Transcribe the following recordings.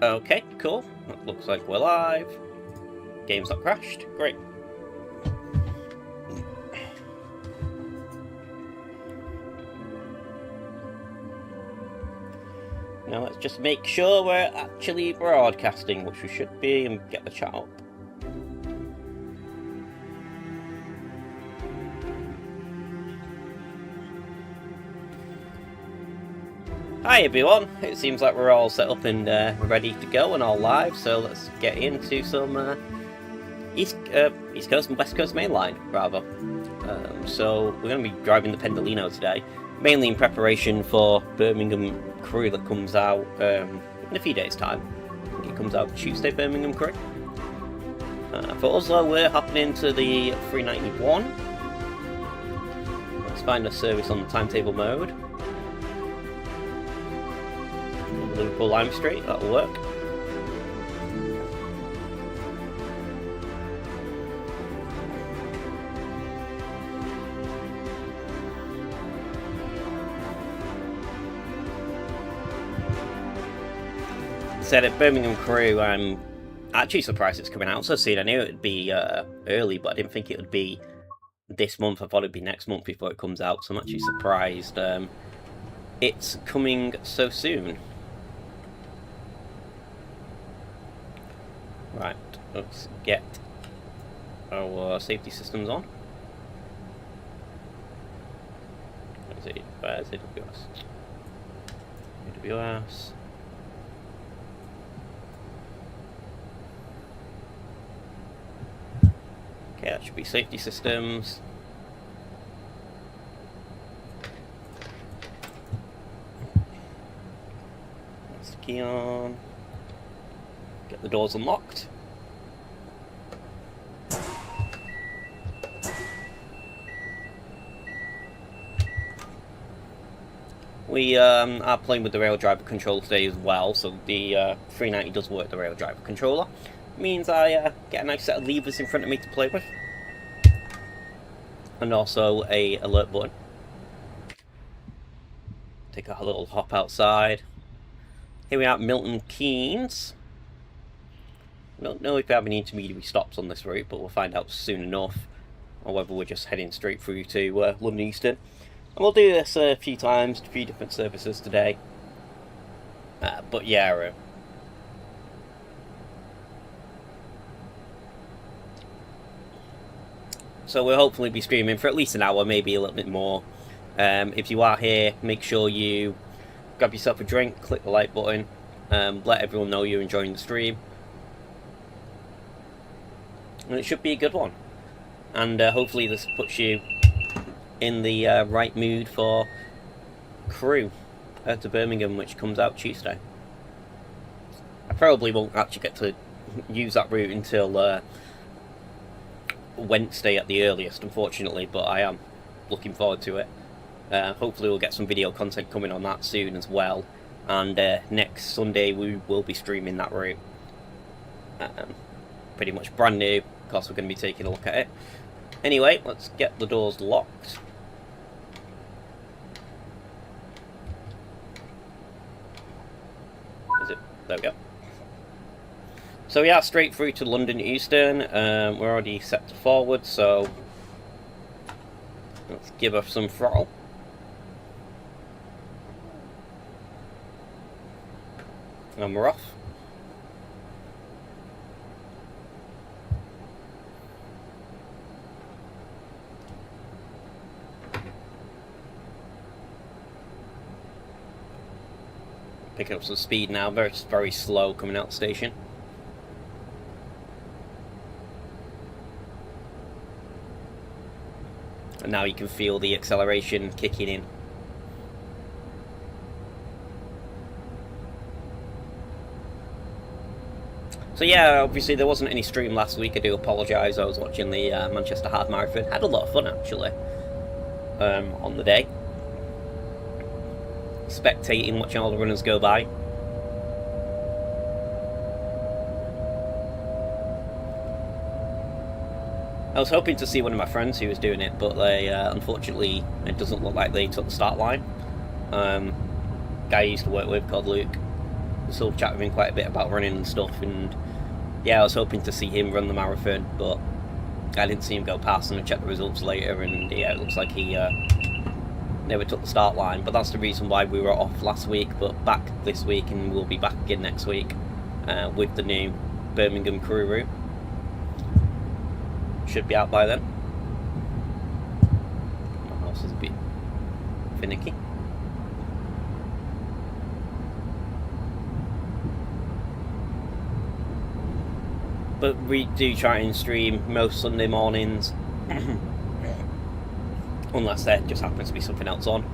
Okay, cool. That looks like we're live. Game's not crashed. Great. Now let's just make sure we're actually broadcasting, which we should be, and get the chat up. Hi everyone, it seems like we're all set up and ready to go and all live, so let's get into some East Coast and West Coast mainline, rather. So we're going to be driving the Pendolino today, mainly in preparation for Birmingham Crew that comes out in a few days' time. I think it comes out Tuesday, Birmingham Crew. For Oslo, we're hopping into the 391. Let's find a service on the timetable mode. Liverpool Lime Street, that'll work. Said at Birmingham Crew, I'm actually surprised it's coming out so soon. I knew it would be early, but I didn't think it would be this month. I thought it'd be next month before it comes out, so I'm actually surprised it's coming so soon. Right, let's get our safety systems on. Where's AWS? AWS. Okay, that should be safety systems. Let's key on. Get the doors unlocked. We are playing with the rail driver controller today as well, so the 390 does work the rail driver controller. It means I get a nice set of levers in front of me to play with. And also a alert button. Take a little hop outside. Here we are at Milton Keynes. I don't know if we have any intermediary stops on this route, but we'll find out soon enough, or whether we're just heading straight through to London Euston. And we'll do this a few times, a few different services today. But yeah, so we'll hopefully be streaming for at least an hour, maybe a little bit more. If you are here, make sure you grab yourself a drink, click the like button, let everyone know you're enjoying the stream. And it should be a good one. And hopefully this puts you in the right mood for Crew to Birmingham, which comes out Tuesday. I probably won't actually get to use that route until Wednesday at the earliest, unfortunately, but I am looking forward to it. Hopefully we'll get some video content coming on that soon as well, and next Sunday we will be streaming that route. Pretty much brand new, of course we're going to be taking a look at it. Anyway, let's get the doors locked. Is it? There we go. So we are straight through to London Euston. We're already set to forward, so let's give her some throttle. And we're off. Picking up some speed now, very slow coming out the station. And now you can feel the acceleration kicking in. So yeah, obviously there wasn't any stream last week, I do apologise. I was watching the Manchester Half Marathon. Had a lot of fun actually on the day. Spectating, watching all the runners go by. I was hoping to see one of my friends who was doing it, but they unfortunately it doesn't look like they took the start line. Guy I used to work with called Luke still chat with him quite a bit about running and stuff, and yeah, I was hoping to see him run the marathon, but I didn't see him go past, and I checked the results later, and yeah, it looks like he never took the start line. But that's the reason why we were off last week, but back this week, and we'll be back again next week with the new Birmingham crew route. Should be out by then. My house is a bit finicky. But we do try and stream most Sunday mornings, unless there just happens to be something else on.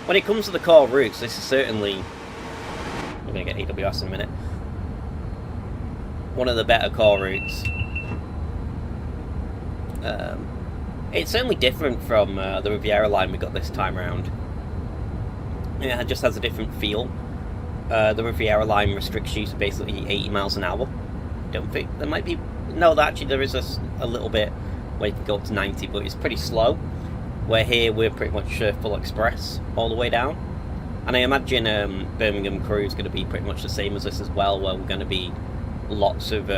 When it comes to the core routes, this is certainly, we're going to get AWS in a minute, one of the better core routes. It's certainly different from the Riviera line we got this time around. Yeah, it just has a different feel. The Riviera line restricts you to basically 80 miles an hour. Don't think there might be, no, actually there is a little bit where you can go up to 90, but it's pretty slow. Where here we're pretty much full express all the way down, and I imagine Birmingham crew is going to be pretty much the same as this as well, where we're going to be lots of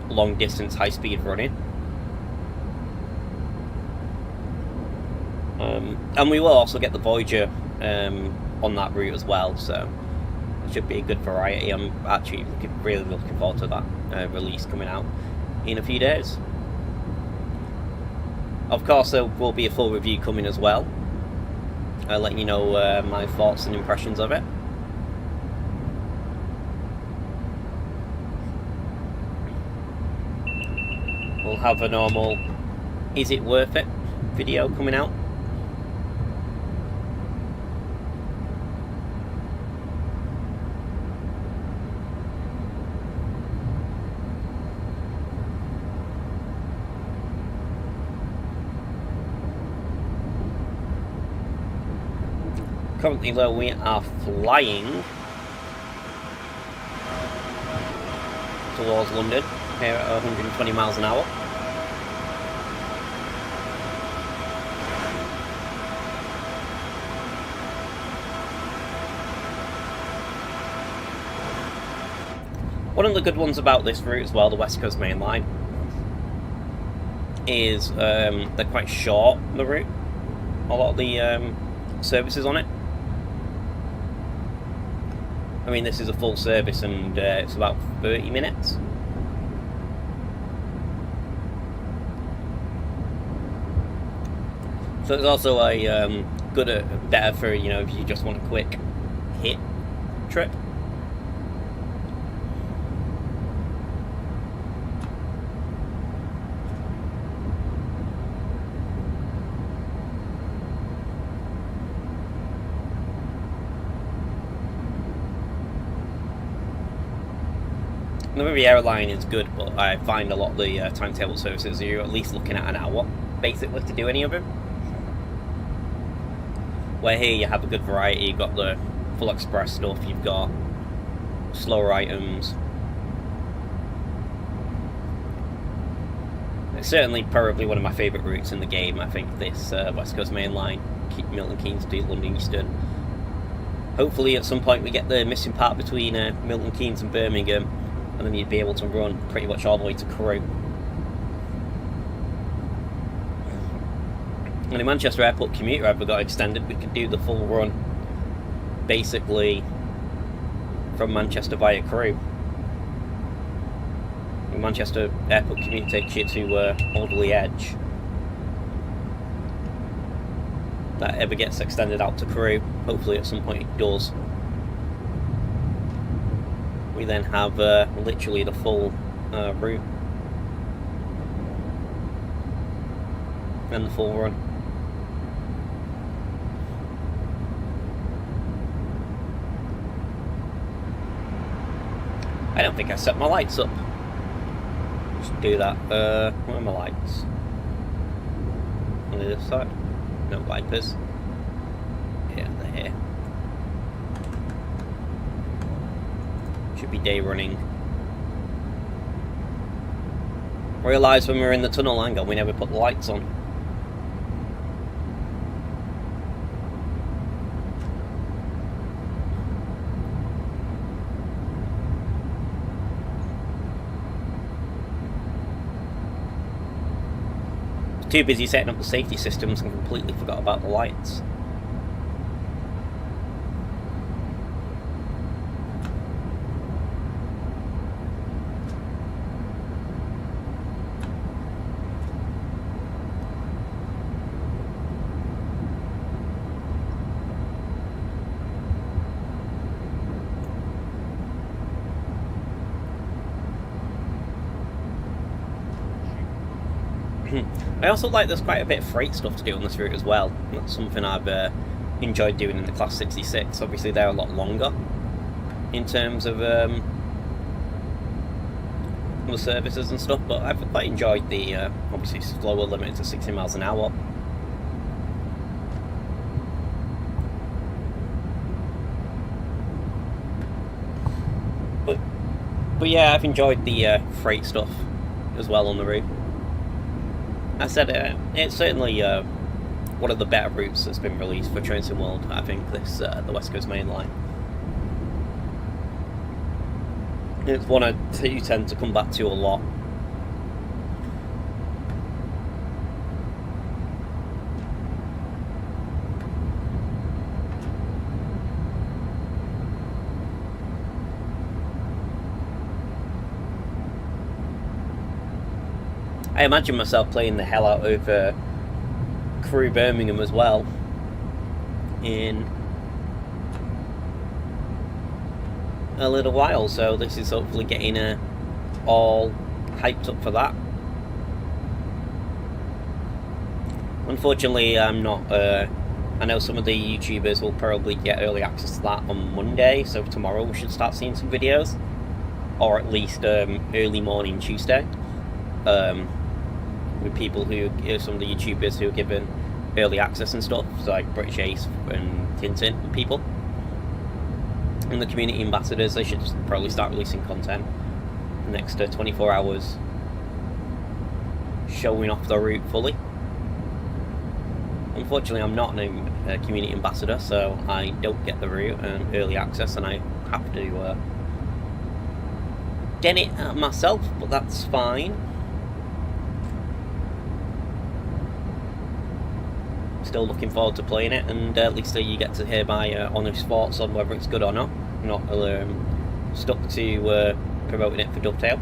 long distance high speed running, and we will also get the Voyager on that route as well, so it should be a good variety. I'm actually really looking forward to that release coming out in a few days. Of course, there will be a full review coming as well. I'll let you know my thoughts and impressions of it. We'll have a normal "Is it worth it?" video coming out. Currently, though, we are flying towards London here at 120 miles an hour. One of the good ones about this route as well, the West Coast Main Line, is they're quite short, the route. A lot of the services on it. I mean, this is a full service, and it's about 30 minutes. So it's also a better for, you know, if you just want a quick hit trip. The Riviera line is good, but I find a lot of the timetable services, you're at least looking at an hour, basically, to do any of them. Where here you have a good variety, you've got the full express stuff, you've got slower items. It's certainly probably one of my favourite routes in the game, I think, this West Coast Main Line, Milton Keynes to London Euston. Hopefully at some point we get the missing part between Milton Keynes and Birmingham, and then you'd be able to run pretty much all the way to Crewe. And the Manchester Airport commuter ever got extended, we could do the full run basically from Manchester via Crewe. The Manchester Airport commuter takes you to Alderley Edge. That ever gets extended out to Crewe, hopefully at some point it does. We then have literally the full route and the full run. I don't think I set my lights up. Just do that. Where are my lights? on the other side. No wipers. Yeah, they're here. Should be day running. Realised when we were in the tunnel angle we never put the lights on. Too busy setting up the safety systems and completely forgot about the lights. I also like there's quite a bit of freight stuff to do on this route as well. That's something I've enjoyed doing in the Class 66. Obviously they're a lot longer in terms of the services and stuff, but I've quite enjoyed the obviously slower limit to 60 miles an hour. But yeah, I've enjoyed the freight stuff as well on the route. I said it's certainly one of the better routes that's been released for Trains in World. I think this the West Coast Main Line. It's one I do tend to come back to a lot. I imagine myself playing the hell out of Crewe Birmingham as well in a little while, so this is hopefully getting all hyped up for that. Unfortunately, I'm not. I know some of the YouTubers will probably get early access to that on Monday, so tomorrow we should start seeing some videos, or at least early morning Tuesday. With people who, some of the YouTubers who are given early access and stuff, so like British Ace and Tintin and people. And the community ambassadors, they should probably start releasing content the next 24 hours, showing off the route fully. Unfortunately, I'm not a community ambassador, so I don't get the route and early access, and I have to get it myself, but that's fine. Still looking forward to playing it, and at least you get to hear my honest thoughts on whether it's good or not. Not stuck to promoting it for Dovetail.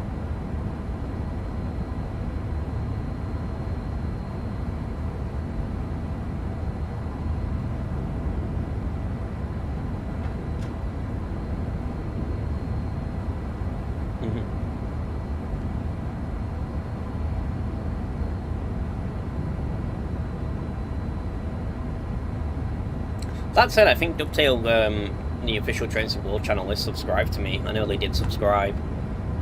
That said, I think Dovetail, the official Trains in World channel, is subscribed to me. I know they did subscribe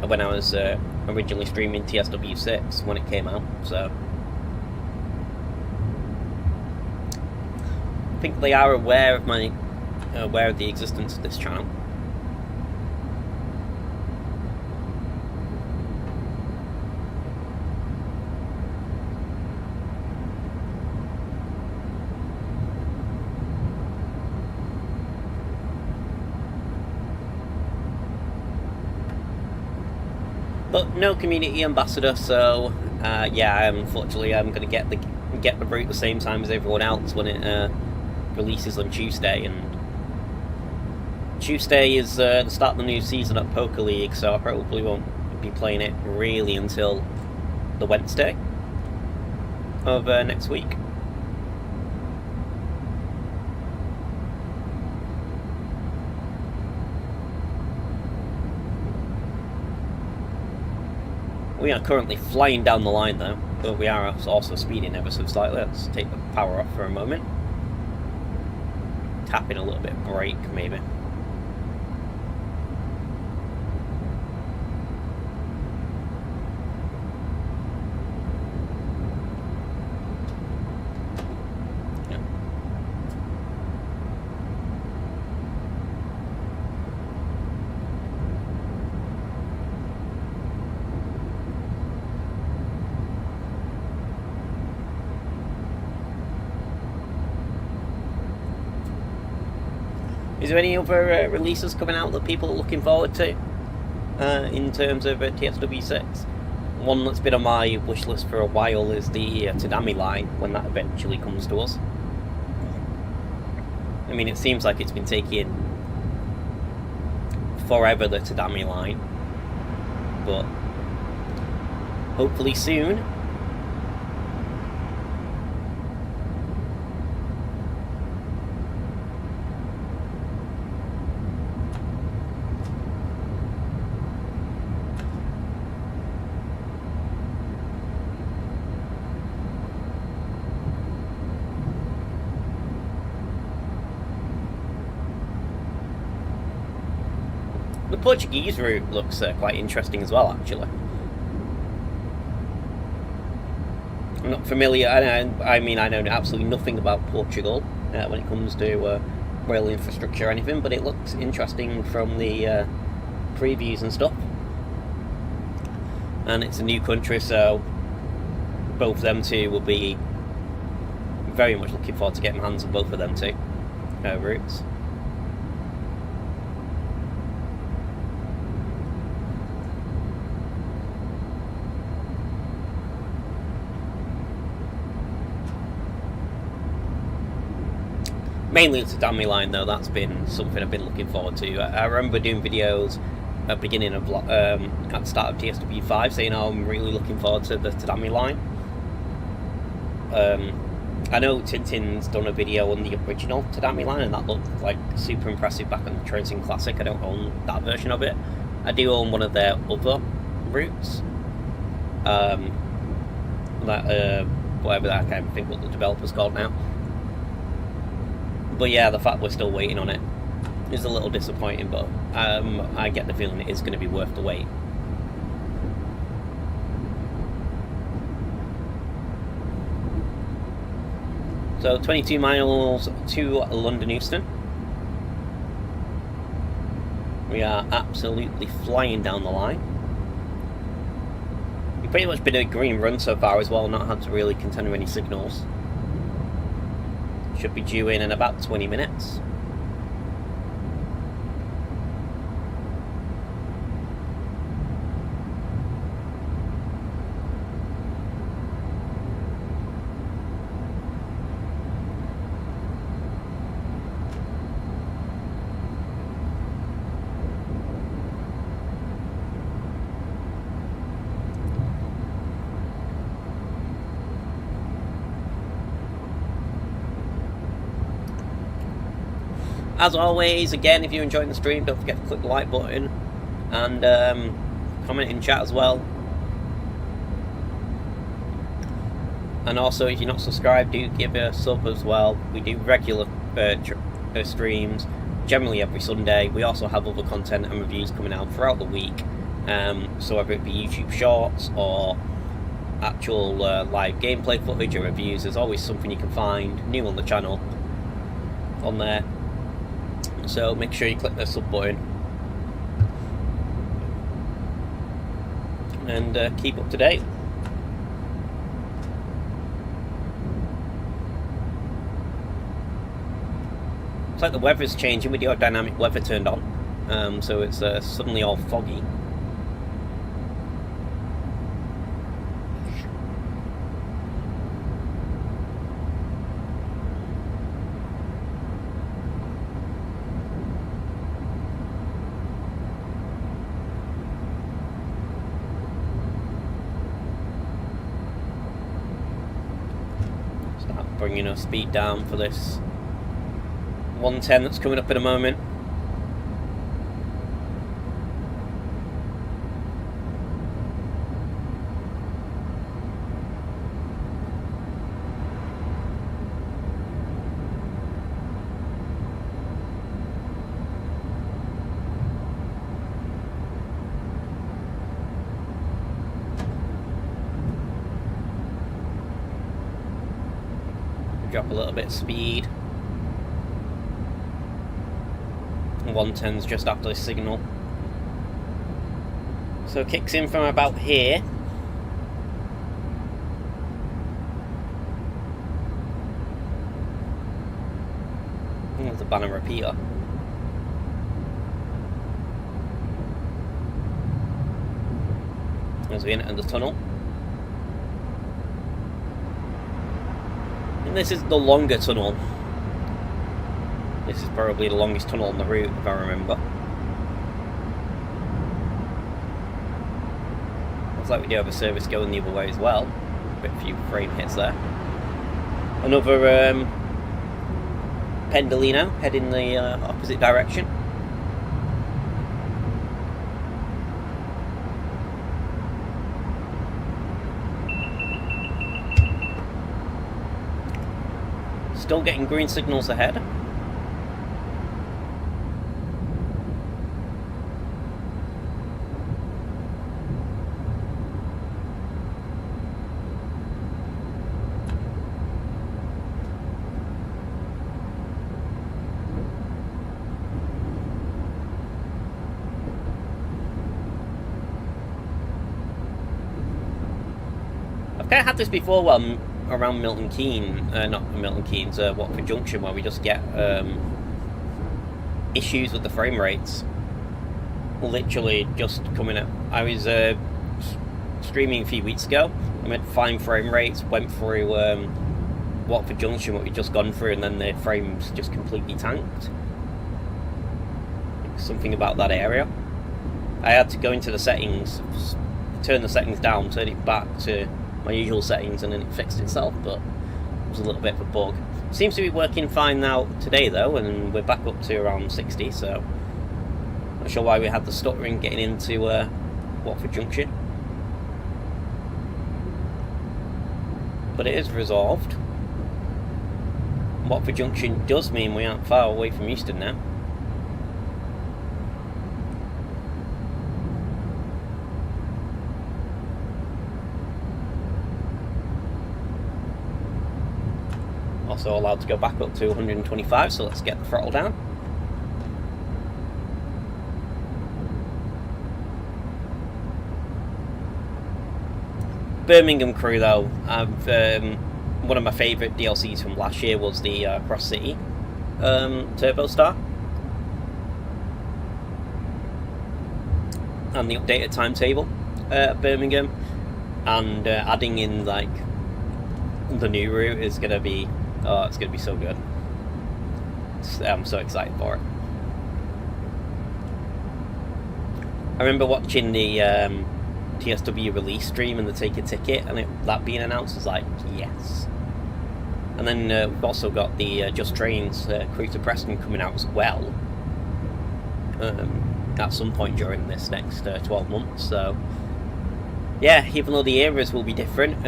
when I was originally streaming TSW6 when it came out, so I think they are aware of the existence of this channel. But no community ambassador, so yeah, unfortunately I'm going to get the route the same time as everyone else when it releases on Tuesday, and Tuesday is the start of the new season at Poker League, so I probably won't be playing it really until the Wednesday of next week. We are currently flying down the line though, but we are also speeding ever so slightly. Let's take the power off for a moment. Tapping a little bit of brake maybe. Is there any other releases coming out that people are looking forward to in terms of TSW6? One that's been on my wish list for a while is the Tadami line, when that eventually comes to us. I mean, it seems like it's been taking forever, the Tadami line, but hopefully soon. The Portuguese route looks quite interesting as well, actually. I'm not familiar, I mean, I know absolutely nothing about Portugal when it comes to rail infrastructure or anything, but it looks interesting from the previews and stuff. And it's a new country, so both of them two will be very much looking forward to getting my hands on both of them two routes. Mainly it's a Tadami line though, that's been something I've been looking forward to. I remember doing videos at the beginning of, at the start of TSW5 saying, oh, I'm really looking forward to the Tadami line. I know Tintin's done a video on the original Tadami line and that looked like super impressive back on the Train Classic. I don't own that version of it. I do own one of their other routes. Whatever that, I can't think what the developer's called now. But yeah, the fact we're still waiting on it is a little disappointing, but I get the feeling it is going to be worth the wait. So 22 miles to London Euston. We are absolutely flying down the line. We've pretty much been a green run so far as well, not had to really contend with any signals. Should be due in about 20 minutes. As always, again, if you're enjoying the stream, don't forget to click the like button and comment in chat as well. And also, if you're not subscribed, do give a sub as well. We do regular streams, generally every Sunday. We also have other content and reviews coming out throughout the week. So whether it be YouTube Shorts or actual live gameplay footage or reviews, there's always something you can find new on the channel on there. So make sure you click the sub button and keep up to date. It's like the weather's changing with your dynamic weather turned on, so it's suddenly all foggy. Bringing our speed down for this 110 that's coming up in a moment. Drop a little bit of speed. 110's just after the signal. So it kicks in from about here. There's a banner repeater. as we enter the tunnel. And this is the longer tunnel. This is probably the longest tunnel on the route, if I remember. Looks like we do have a service going the other way as well. A few frame hits there. Another Pendolino heading the opposite direction. Still getting green signals ahead. I've kind of had this before around Milton Keynes, not Milton Keynes, Watford Junction, where we just get issues with the frame rates. Literally just coming up. I was streaming a few weeks ago. I had fine frame rates, went through Watford Junction, what we'd just gone through, and then the frames just completely tanked. Something about that area. I had to go into the settings, turn the settings down, turn it back to my usual settings, and then it fixed itself, but it was a little bit of a bug. Seems to be working fine now today though, and we're back up to around 60, so not sure why we had the stuttering getting into Watford Junction. But it is resolved. Watford Junction does mean we aren't far away from Euston now. Also allowed to go back up to 125, so let's get the throttle down. Birmingham crew though, one of my favourite DLCs from last year was the Cross City Turbo Star. And the updated timetable at Birmingham, and adding in like the new route is going to be, oh, it's going to be so good. I'm so excited for it. I remember watching the TSW release stream and the Take a Ticket, and that being announced was like, yes. And then we've also got the Just Trains Crew to Preston coming out as well at some point during this next 12 months. So yeah, even though the areas will be different,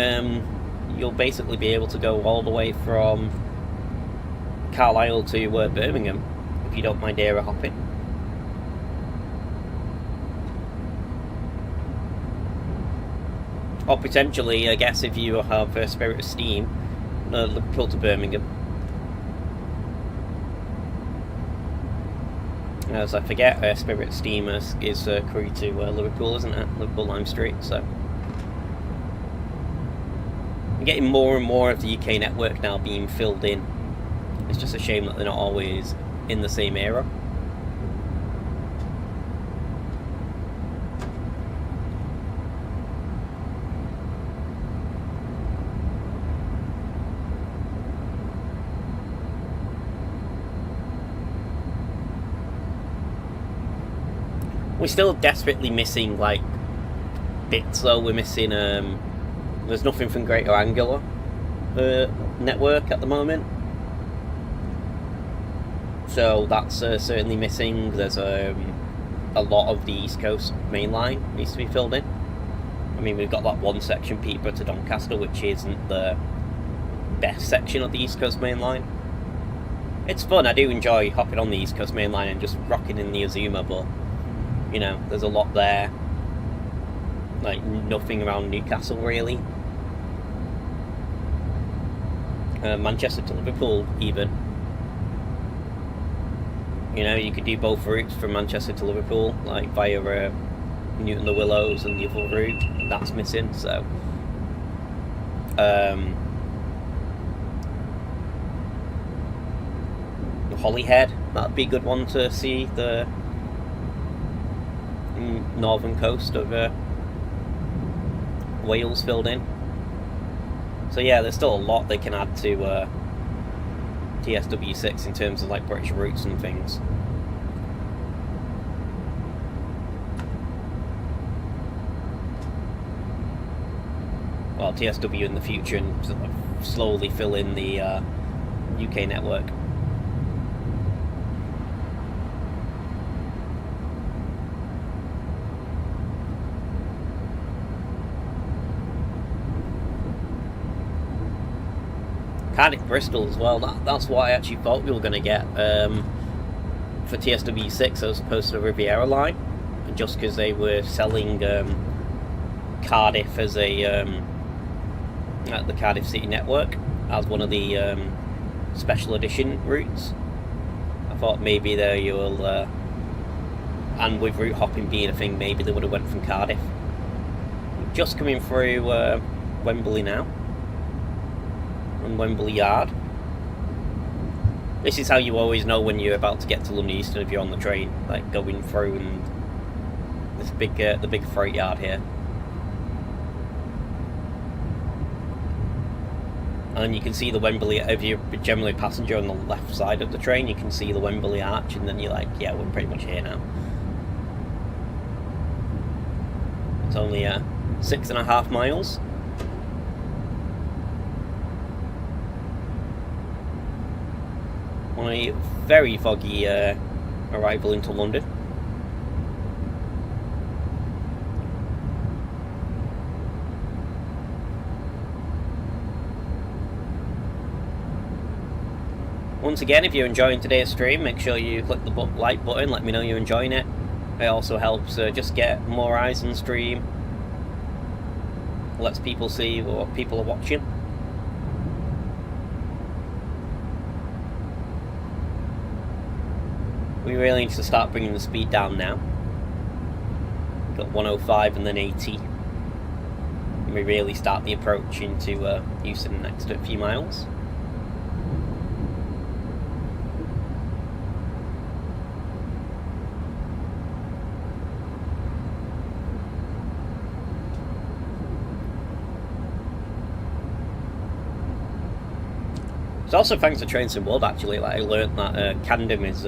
you'll basically be able to go all the way from Carlisle to Birmingham if you don't mind area hopping. Or potentially, I guess, if you have Spirit of Steam, Liverpool to Birmingham. As I forget, Spirit of Steam is crew to Liverpool, isn't it? Liverpool Lime Street, so. I'm getting more and more of the UK network now being filled in. It's just a shame that they're not always in the same era. We're still desperately missing like bits though. We're missing there's nothing from Greater Anglia network at the moment, so that's certainly missing. There's a lot of the East Coast main line needs to be filled in. I mean, we've got that one section Peterborough to Doncaster, which isn't the best section of the East Coast main line. It's fun, I do enjoy hopping on the East Coast main line and just rocking in the Azuma, but you know, there's a lot there. Like, nothing around Newcastle, really. Manchester to Liverpool, even. You know, you could do both routes from Manchester to Liverpool, like via Newton the Willows and the other route. That's missing, so. Holyhead, that'd be a good one to see, the northern coast of Wales filled in. So yeah, there's still a lot they can add to TSW6 in terms of like British routes and things. Well, TSW in the future, and sort of slowly fill in the UK network. Cardiff Bristol as well. That's what I actually thought we were going to get for TSW6 as opposed to the Riviera line, just because they were selling Cardiff as a the Cardiff City Network as one of the special edition routes. I thought maybe there you'll and with route hopping being a thing, maybe they would have went from Cardiff. Just coming through Wembley now, and Wembley Yard. This is how you always know when you're about to get to London Euston if you're on the train, like going through and this big the big freight yard here. And you can see the Wembley, if you're generally a passenger on the left side of the train, you can see the Wembley Arch, and then you're like, yeah, we're pretty much here now. It's only 6.5 miles. On a very foggy arrival into London. Once again, if you're enjoying today's stream, make sure you click the like button, let me know you're enjoying it. It also helps just get more eyes on stream. Lets people see what people are watching. We really need to start bringing the speed down now. We've got 105 and then 80. And we really start the approach into Euston in the next few miles. It's also thanks to Trains in World actually, like I learnt that Camden is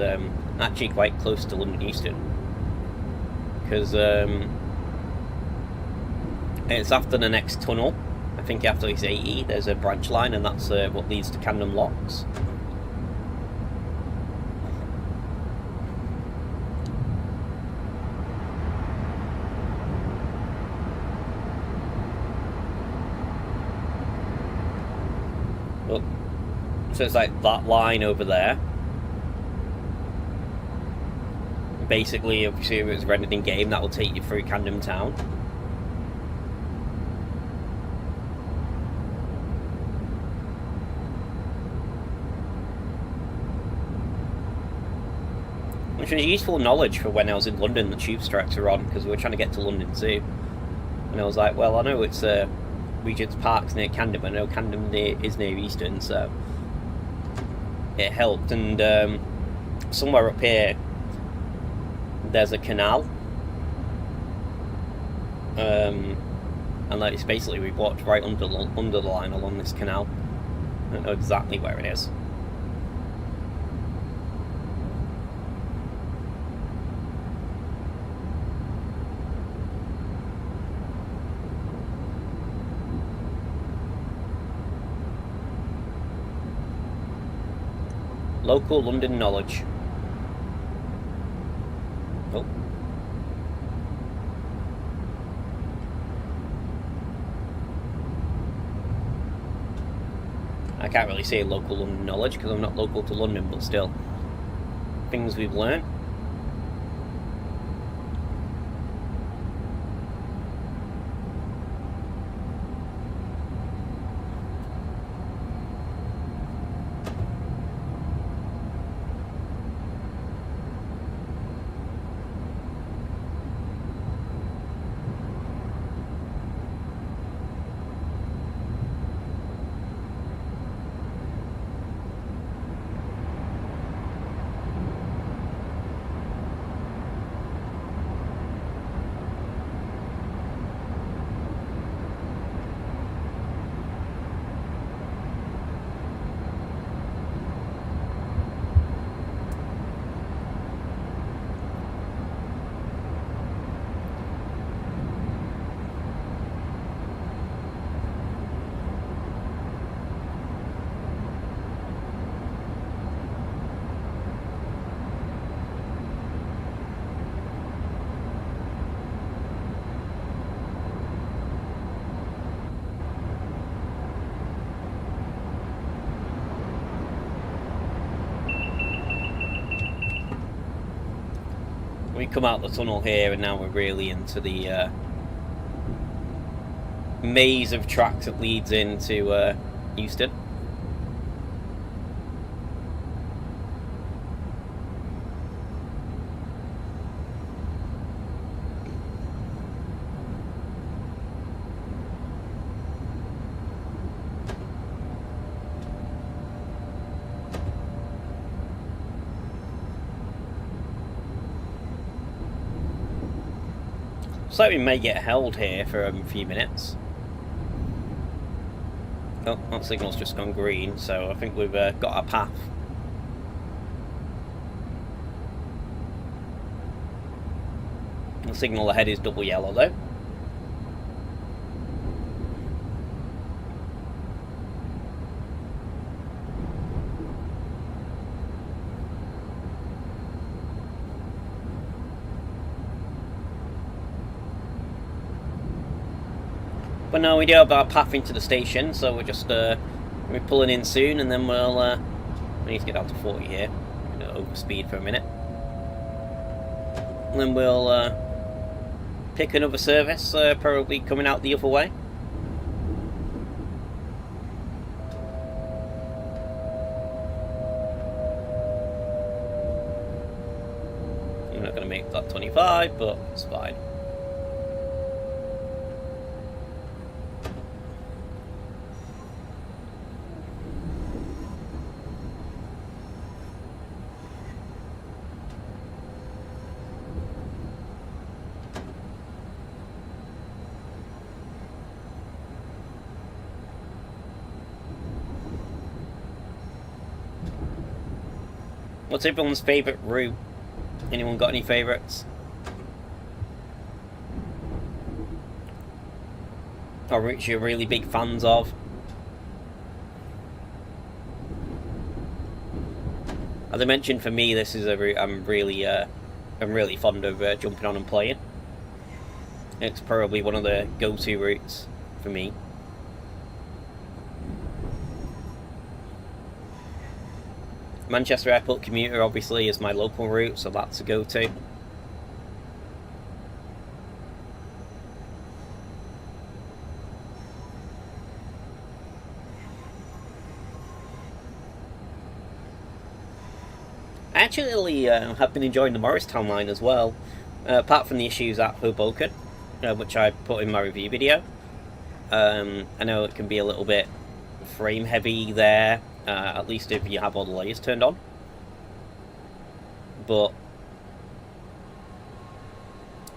actually quite close to London Euston, because it's after the next tunnel. I think after this 80 there's a branch line, and that's what leads to Camden Locks. Well, so it's like that line over there. Basically, if it was rendered in game, that will take you through Camden Town. Which was useful knowledge for when I was in London, the tube strikes were on, because we were trying to get to London too. And I was like, well, I know it's Regent's Park's near Camden, but I know Camden is near Euston, so it helped. And somewhere up here there's a canal, and like it's basically we walked right under the line along this canal. I don't know exactly where it is. Local London knowledge. Oh. I can't really say local London knowledge because I'm not local to London, but still. Things we've learnt. come out the tunnel here, and now we're really into the maze of tracks that leads into Houston. So we may get held here for a few minutes. Oh, that signal's just gone green, so I think we've got a path. The signal ahead is double yellow though. But no, we do have our path into the station, so we're just we're pulling in soon, and then we'll we need to get down to 40 here. I'm gonna overspeed for a minute, and then we'll pick another service, probably coming out the other way. I'm not gonna make that 25, but it's fine. What's everyone's favourite route? Anyone got any favourites? Or routes you're really big fans of? As I mentioned, for me, this is a route I'm really fond of jumping on and playing. It's probably one of the go-to routes for me. Manchester Airport commuter obviously is my local route, so that's a go-to. I actually have been enjoying the Morristown line as well, apart from the issues at Hoboken, which I put in my review video. I know it can be a little bit frame heavy there, at least if you have all the layers turned on. But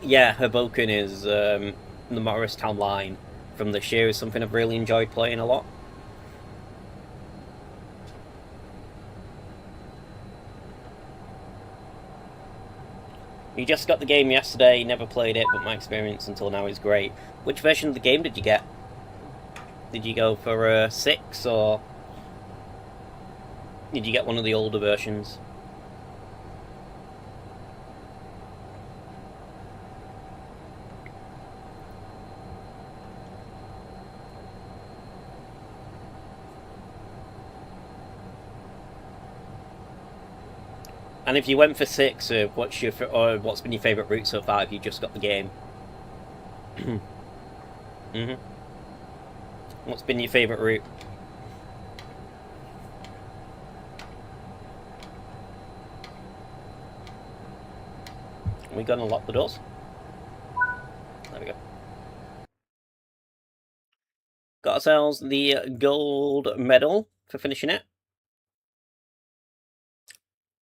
yeah, Hoboken is the Morristown line from this year is something I've really enjoyed playing a lot. We just got the game yesterday, never played it, but my experience until now is great. Which version of the game did you get? Did you go for 6, or did you get one of the older versions? And if you went for 6, what's been your favourite route so far if you just got the game? What's been your favourite route? Are we gonna lock the doors? There we go. Got ourselves the gold medal for finishing it.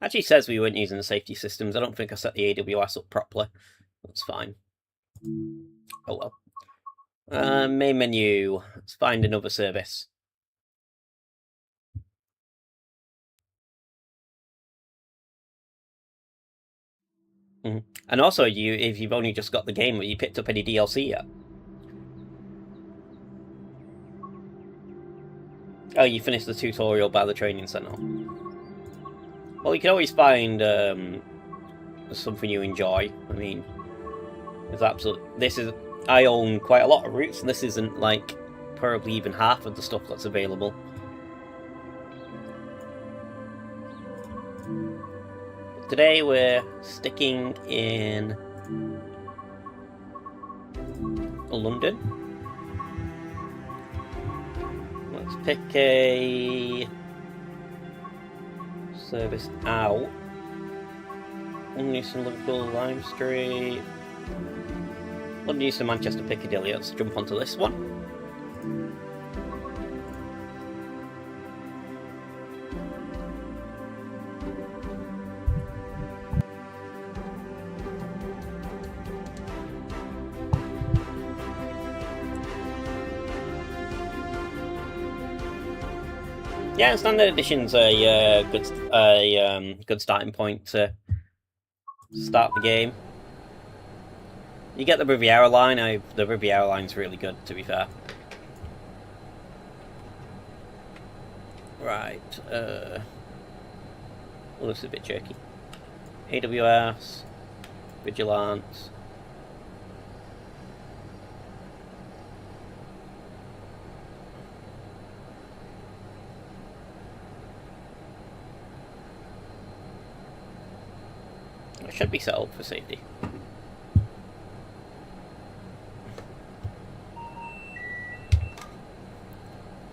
Actually says we weren't using the safety systems. I don't think I set the AWS up properly. That's fine. Oh well. Main menu. Let's find another service. And also, if you've only just got the game, have you picked up any DLC yet? Oh, you finished the tutorial by the training center. Well, you can always find something you enjoy. I mean, there's I own quite a lot of routes, and this isn't like probably even half of the stuff that's available. today we're sticking in London. Let's pick a service out. Euston, Liverpool, Lime Street. London, Euston, Manchester, Piccadilly. Let's jump onto this one. Yeah, standard edition's a good starting point to start the game. You get the Riviera line. The Riviera line's really good, to be fair. Right. Well, this is a bit jerky. AWS, Vigilance. It should be set up for safety.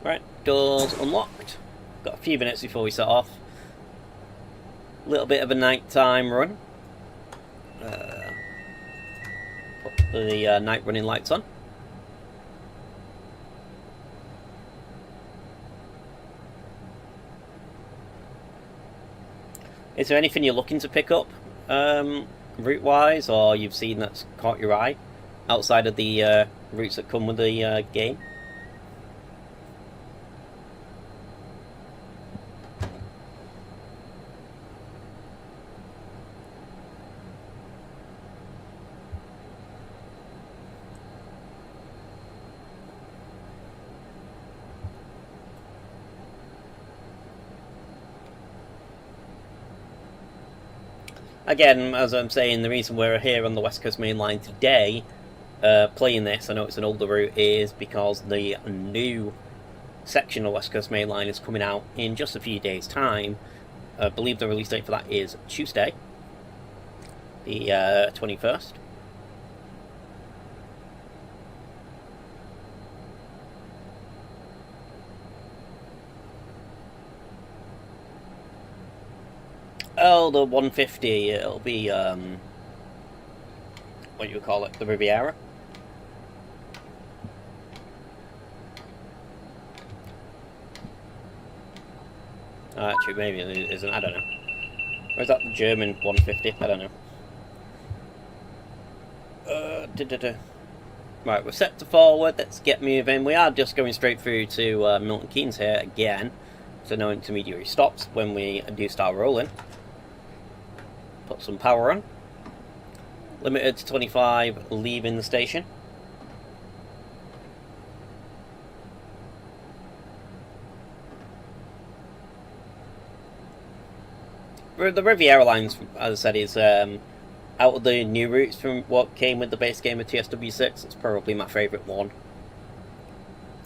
Right, doors unlocked. Got a few minutes before we set off. A little bit of a nighttime run. Put the night running lights on. Is there anything you're looking to pick up, route-wise, or you've seen that's caught your eye, outside of the routes that come with the game? Again, as I'm saying, the reason we're here on the West Coast Main Line today, playing this, I know it's an older route, is because the new section of West Coast Main Line is coming out in just a few days' time. I believe the release date for that is Tuesday, the 21st. Oh, the 150, it'll be, what do you call it, the Riviera? Actually, maybe it isn't, I don't know. Or is that the German 150? I don't know. Right, we're set to forward, let's get moving. We are just going straight through to Milton Keynes here again, so no intermediary stops when we do start rolling. Put some power on. Limited to 25, leaving the station. The Riviera lines, as I said, is out of the new routes from what came with the base game of TSW6. It's probably my favourite one.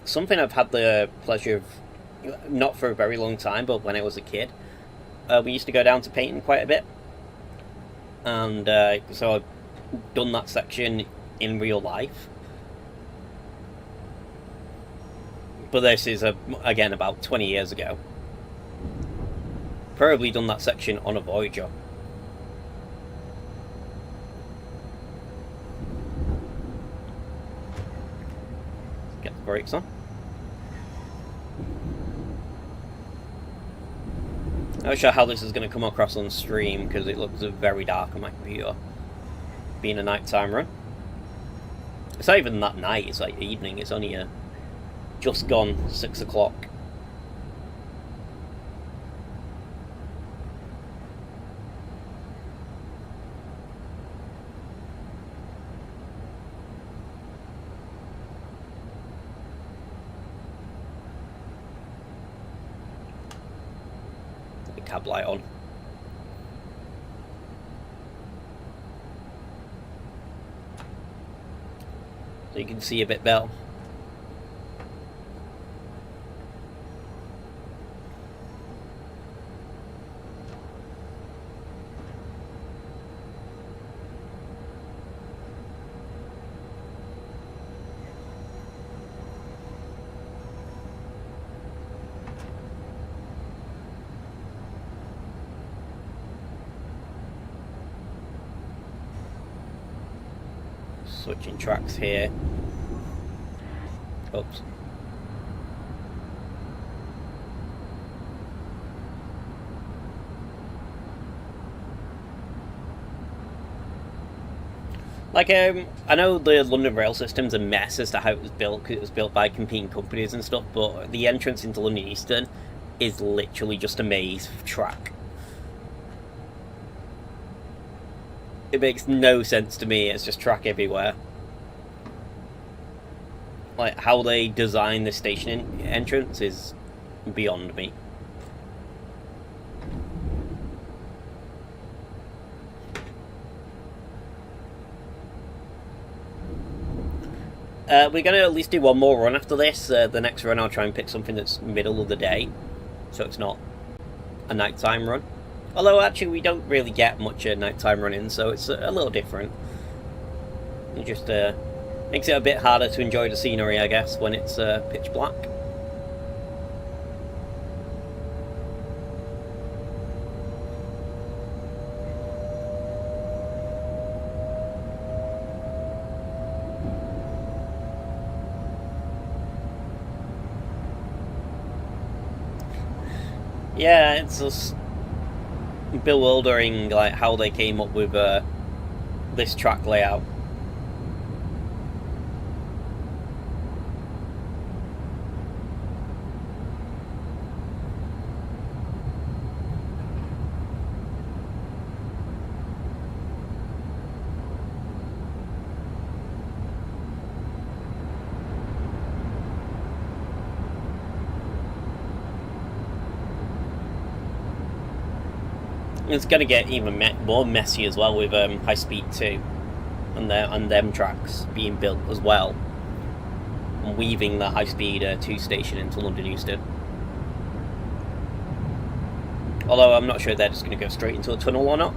Something I've had the pleasure of, not for a very long time, but when I was a kid, we used to go down to Payton quite a bit. And so I've done that section in real life. But this is, again, about 20 years ago. Probably done that section on a Voyager. Get the brakes on. I'm not sure how this is going to come across on stream because it looks very dark on my computer, being a nighttime run. It's not even that night, it's like evening, it's only just gone 6 o'clock. Cab light on. So you can see a bit better. Switching tracks here. Oops. Like, I know the London rail system's a mess as to how it was built, because it was built by competing companies and stuff, but the entrance into London Euston is literally just a maze of track. It makes no sense to me, it's just track everywhere. Like, how they design the station entrance is beyond me. We're going to at least do one more run after this. The next run I'll try and pick something that's middle of the day, so it's not a nighttime run. Although actually we don't really get much nighttime running, so it's a little different. It just makes it a bit harder to enjoy the scenery, I guess, when it's pitch black. Yeah, it's just bewildering, like, how they came up with this track layout. It's going to get even more messy as well with High Speed 2 and them tracks being built as well, and weaving the High Speed 2 station into London Euston. Although I'm not sure if they're just going to go straight into a tunnel or not.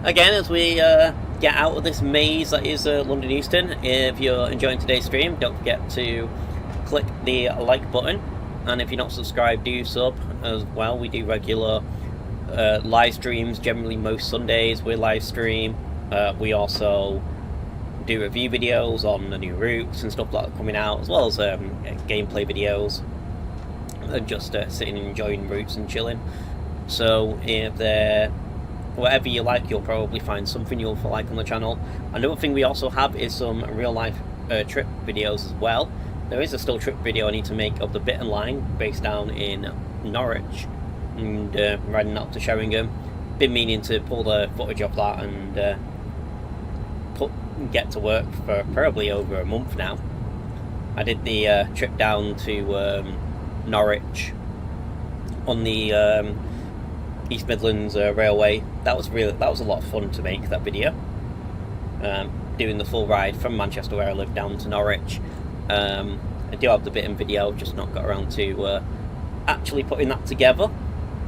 Again, as we get out of this maze that is London Euston, if you're enjoying today's stream, don't forget to click the like button, and if you're not subscribed, do sub as well. We do regular live streams, generally most Sundays we live stream. We also do review videos on the new routes and stuff like that coming out, as well as gameplay videos, and just sitting and enjoying routes and chilling. So if they're whatever you like, you'll probably find something you'll like on the channel. Another thing we also have is some real life trip videos as well. There is a still trip video I need to make of the Bit and Line based down in Norwich and riding up to Sheringham. Been meaning to pull the footage of that and get to work for probably over a month now. I did the trip down to Norwich on the East Midlands Railway. That was a lot of fun to make that video. Doing the full ride from Manchester, where I live, down to Norwich. I do have the bit in video, just not got around to actually putting that together.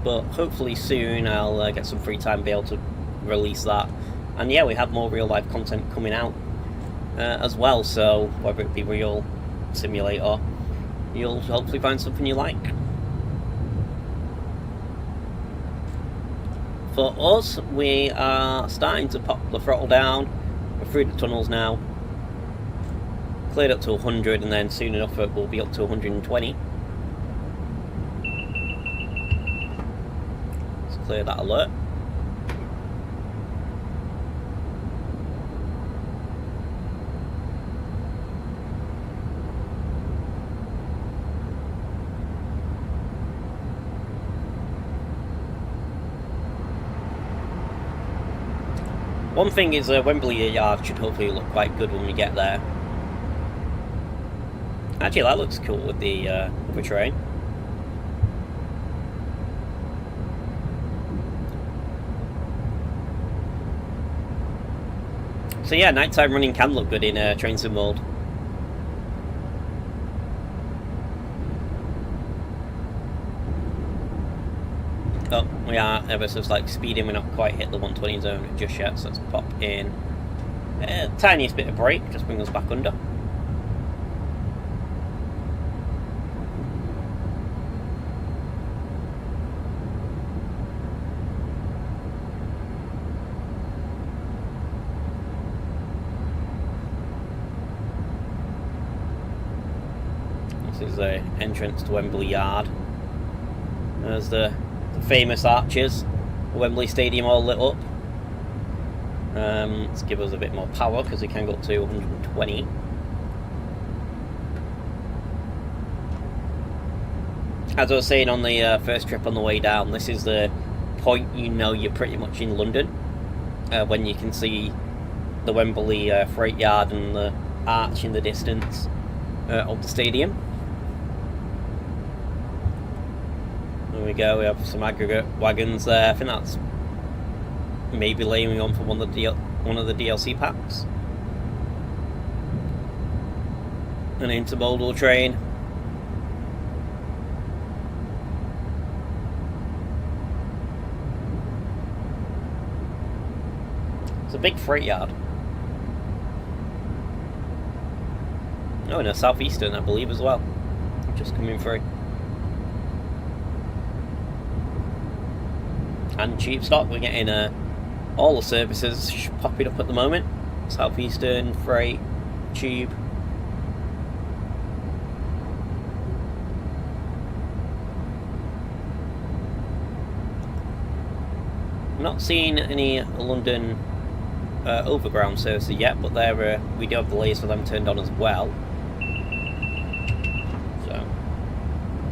But hopefully soon I'll get some free time to be able to release that. And yeah, we have more real life content coming out as well. So whether it be Real Simulator, you'll hopefully find something you like. For us, we are starting to pop the throttle down. We're through the tunnels now. Cleared up to 100, and then soon enough it will be up to 120. Let's clear that alert. One thing is Wembley Yard should hopefully look quite good when we get there. Actually, that looks cool with the train. So yeah, nighttime running can look good in train sim mode. Oh, we are ever so slightly speeding. We're not quite hit the 120 zone just yet, so let's pop in Tiniest bit of brake, just bring us back under. This is the entrance to Wembley Yard. There's the famous arches of Wembley Stadium all lit up. Let's give us a bit more power because we can go up to 120. As I was saying on the first trip on the way down, this is the point you know you're pretty much in London, when you can see the Wembley Freight Yard and the arch in the distance of the stadium. There we go, we have some aggregate wagons there. I think that's maybe laying on for one of the DLC packs. An intermodal train. It's a big freight yard. Oh, and a Southeastern, I believe, as well. Just coming through. And cheap stock, we're getting all the services popping up at the moment. Southeastern, Freight, Tube. I'm not seeing any London overground services yet, but there we do have the layers for them turned on as well. So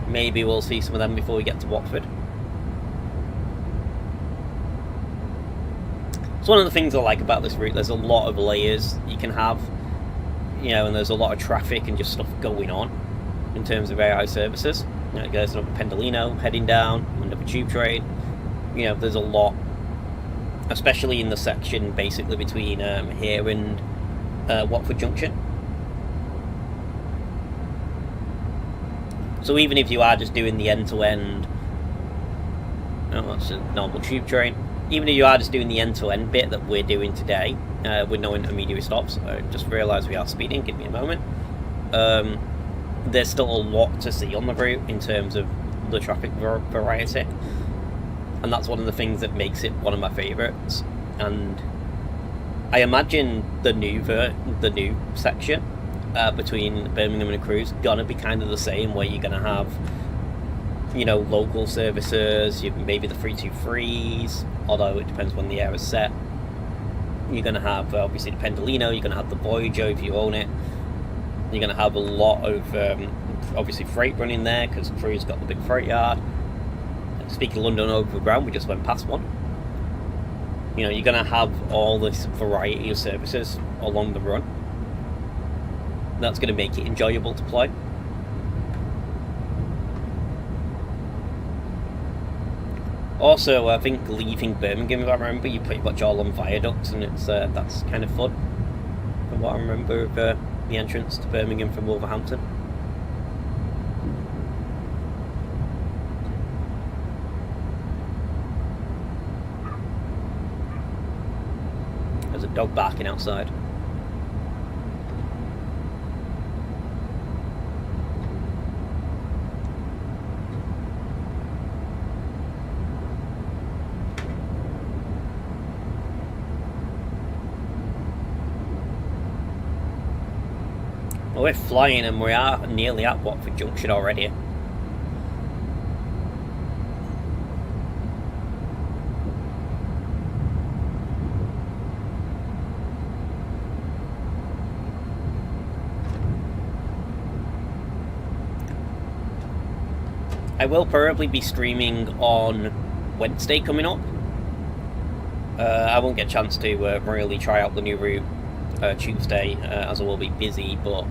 maybe we'll see some of them before we get to Watford. It's one of the things I like about this route. There's a lot of layers you can have, you know, and there's a lot of traffic and just stuff going on in terms of AI services. You know, there's another Pendolino heading down, another tube train. You know, there's a lot, especially in the section basically between here and Watford Junction. So even if you are just doing the end-to-end, oh, that's a normal tube train. Even if you are just doing the end-to-end bit that we're doing today, with no intermediary stops, I just realised we are speeding, give me a moment. There's still a lot to see on the route in terms of the traffic variety. And that's one of the things that makes it one of my favourites. And I imagine the new section between Birmingham and Crewe is gonna be kind of the same, where you're gonna have, you know, local services, maybe the 323s, although it depends when the air is set. You're gonna have obviously the Pendolino, you're gonna have the Voyager if you own it. You're gonna have a lot of obviously freight running there because Crewe's got the big freight yard. Speaking of London Overground, we just went past one. You know, you're going to have all this variety of services along the run. That's going to make it enjoyable to play. Also, I think leaving Birmingham, if I remember, you pretty much all on viaducts, and it's that's kind of fun. From what I remember of the entrance to Birmingham from Wolverhampton. There's a dog barking outside. Well, we're flying and we are nearly at Watford Junction already. I will probably be streaming on Wednesday coming up. I won't get a chance to really try out the new route Tuesday, as I will be busy, but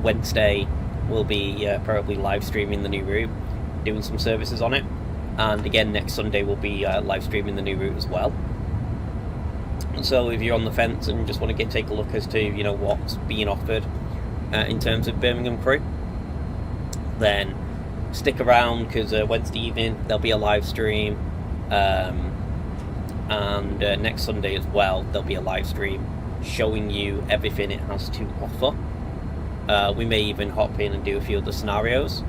Wednesday we'll be probably live streaming the new route, doing some services on it, and again next Sunday we'll be live streaming the new route as well. So if you're on the fence and just want to take a look as to, you know, what's being offered in terms of Birmingham Crewe, then stick around, because Wednesday evening there'll be a live stream, and next Sunday as well there'll be a live stream showing you everything it has to offer. We may even hop in and do a few of the scenarios.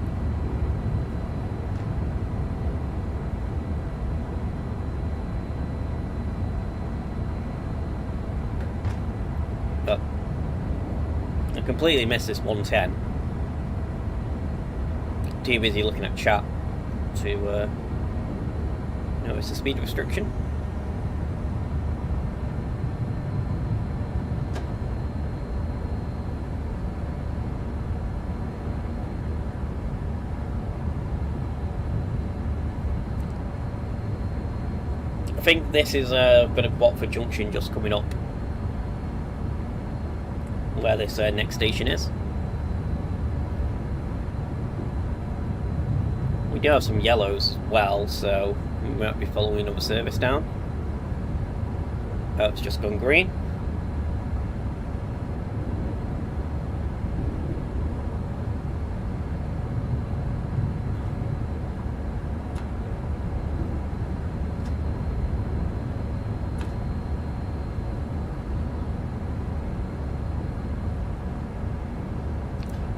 But I completely missed this 110. Too busy looking at chat to notice the speed restriction. I think this is a bit of Watford Junction just coming up, where this next station is. We do have some yellows as well, so we might be following another service down. Oh, it's just gone green.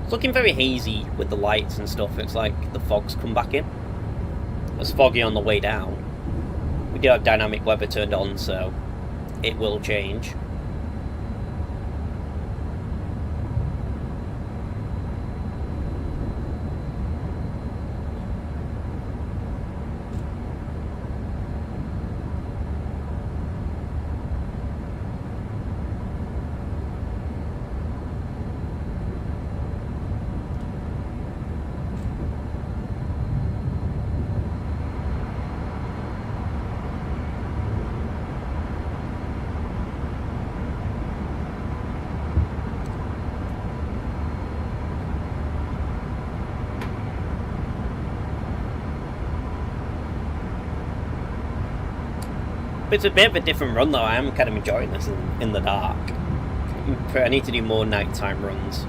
It's looking very hazy with the lights and stuff. It's like the fog's come back in. It was foggy on the way down. We do have dynamic weather turned on, so it will change. It's a bit of a different run though. I am kind of enjoying this in the dark. I need to do more nighttime runs.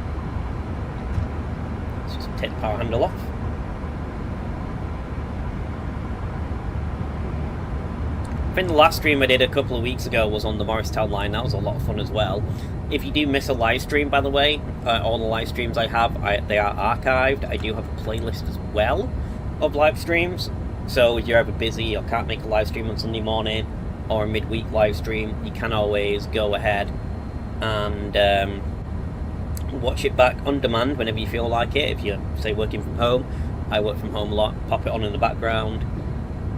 Let's just take the power handle off. I think the last stream I did a couple of weeks ago was on the Morristown line. That was a lot of fun as well. If you do miss a live stream, by the way, all the live streams I have, they are archived. I do have a playlist as well of live streams. So if you're ever busy or can't make a live stream on Sunday morning, or a midweek live stream, you can always go ahead and watch it back on demand whenever you feel like it. If you're, say, working from home, I work from home a lot, pop it on in the background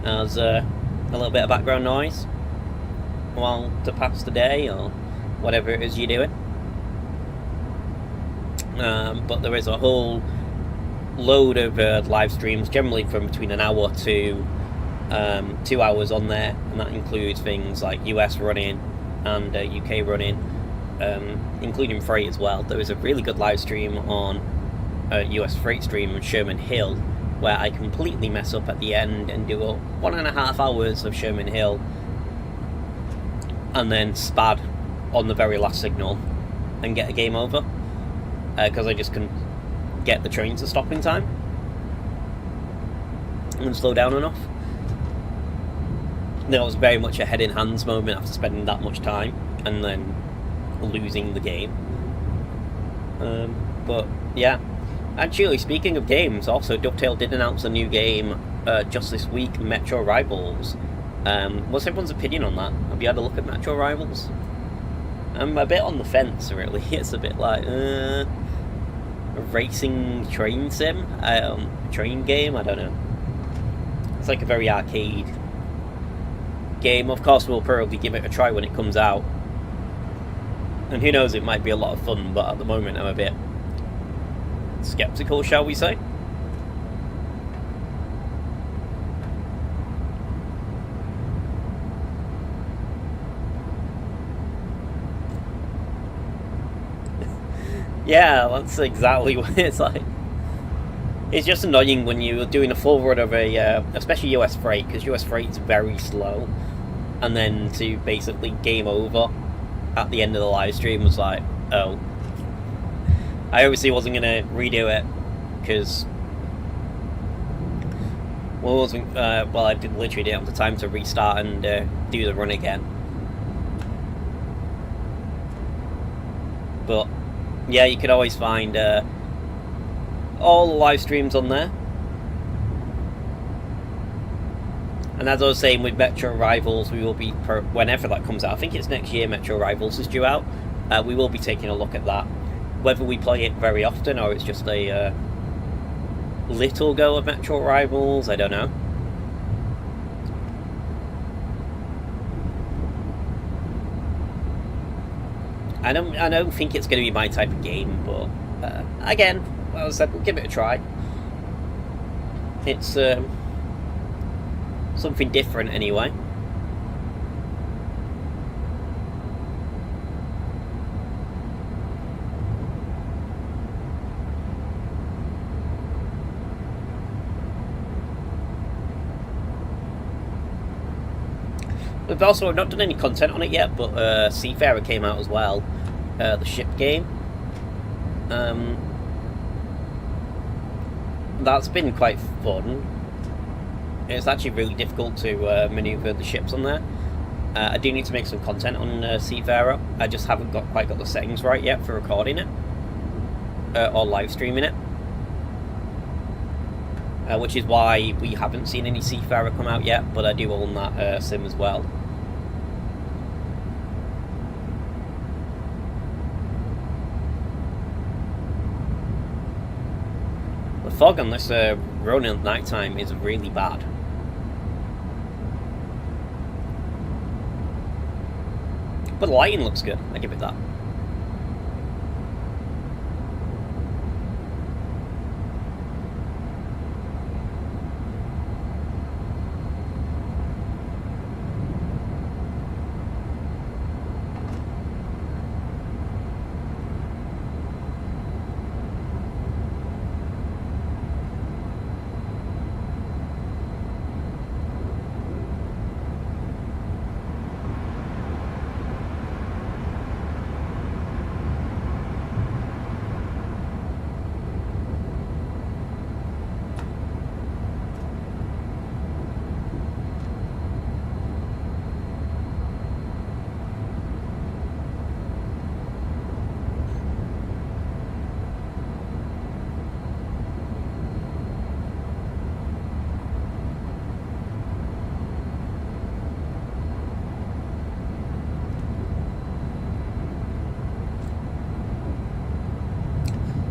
as a little bit of background noise while to pass the day or whatever it is you're doing. But there is a whole load of live streams, generally from between an hour to 2 hours on there, and that includes things like US running and UK running, including freight as well. There was a really good live stream on US freight stream on Sherman Hill where I completely mess up at the end and do 1.5 hours of Sherman Hill and then spad on the very last signal and get a game over because I just couldn't get the train to stop in time and slow down enough. That was very much a head in hands moment after spending that much time and then losing the game. But yeah, actually speaking of games, also Dovetail did announce a new game just this week, Metro Rivals. What's everyone's opinion on that? Have you had a look at Metro Rivals? I'm a bit on the fence really. It's a bit like a racing train sim, train game, I don't know. It's like a very arcade game. Of course we'll probably give it a try when it comes out, and who knows, it might be a lot of fun, but at the moment I'm a bit skeptical, shall we say. Yeah, that's exactly what it's like. It's just annoying when you're doing a full run of especially US freight, because US freight's very slow, and then to basically game over at the end of the live stream was like, oh. I obviously wasn't going to redo it, because I did literally didn't have the time to restart and do the run again. Yeah, you could always find all the live streams on there. And as I was saying, with Metro Rivals, we will be, whenever that comes out, I think it's next year Metro Rivals is due out, we will be taking a look at that. Whether we play it very often or it's just a little go of Metro Rivals, I don't know. I don't think it's going to be my type of game, but again, as I said, we'll give it a try. It's something different anyway. We've also not done any content on it yet, but Seafarer came out as well, the ship game. That's been quite fun. It's actually really difficult to manoeuvre the ships on there. I do need to make some content on Seafarer. I just haven't quite got the settings right yet for recording it or live streaming it. Which is why we haven't seen any Seafarer come out yet, but I do own that sim as well. The fog on this road at night time is really bad. But the lighting looks good, I give it that.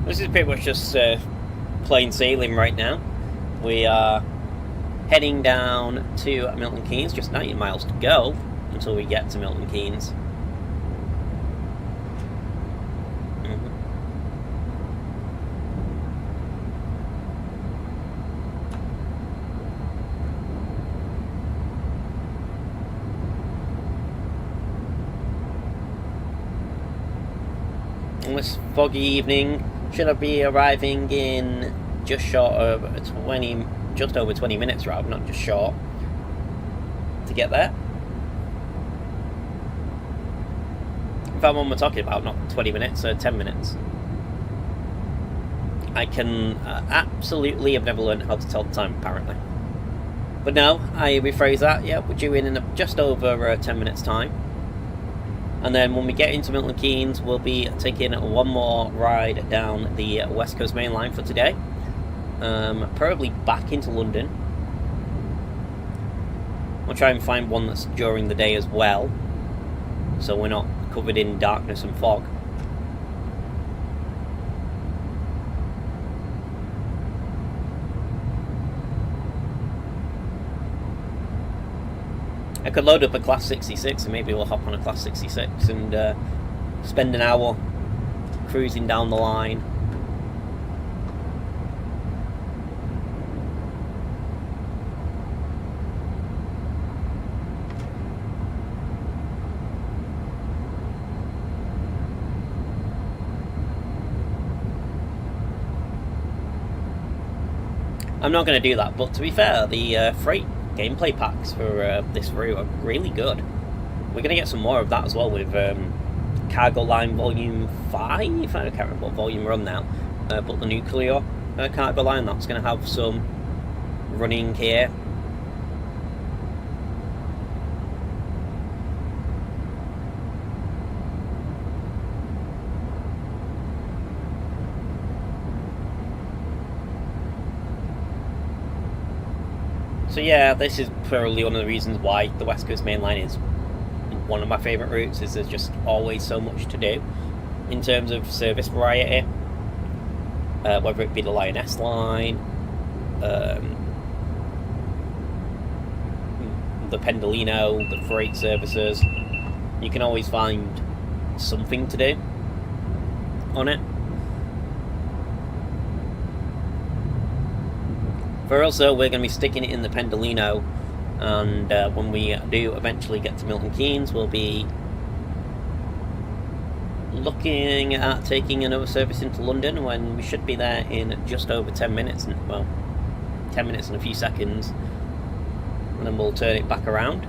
This is pretty much just plain sailing right now. We are heading down to Milton Keynes, just 90 miles to go until we get to Milton Keynes. On this foggy evening, should I be arriving in just short of 20, just over 20 minutes rather, not just short, to get there. In fact, what we're talking about, not 20 minutes, 10 minutes. I can absolutely have never learned how to tell the time, apparently. But no, I rephrase that, yeah, we're due in just over 10 minutes time. And then when we get into Milton Keynes, we'll be taking one more ride down the West Coast Main Line for today. Probably back into London. I'll try and find one that's during the day as well, so we're not covered in darkness and fog. I could load up a Class 66 and maybe we'll hop on a Class 66 and spend an hour cruising down the line. I'm not going to do that, but to be fair, the freight gameplay packs for this route are really good. We're going to get some more of that as well with Cargo Line Volume 5? I can't remember what volume we're on now. But the nuclear cargo line, that's going to have some running here. So yeah, this is probably one of the reasons why the West Coast Main Line is one of my favourite routes, is there's just always so much to do in terms of service variety, whether it be the Lioness line, the Pendolino, the freight services. You can always find something to do on it. For us though, we're going to be sticking it in the Pendolino, and when we do eventually get to Milton Keynes, we'll be looking at taking another service into London, when we should be there in just over 10 minutes, well, 10 minutes and a few seconds, and then we'll turn it back around.